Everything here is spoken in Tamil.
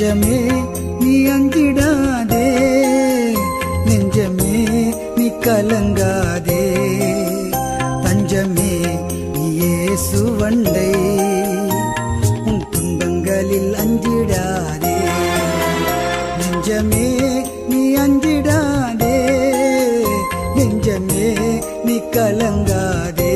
நெஞ்சமே நீ அஞ்சிடாதே, நெஞ்சமே நீ கலங்காதே, தஞ்சமே நீ இயேசு வண்டை, உன் துன்பங்களில் அஞ்சிடாதே. நெஞ்சமே நீ அஞ்சிடாதே, நெஞ்சமே நீ கலங்காதே,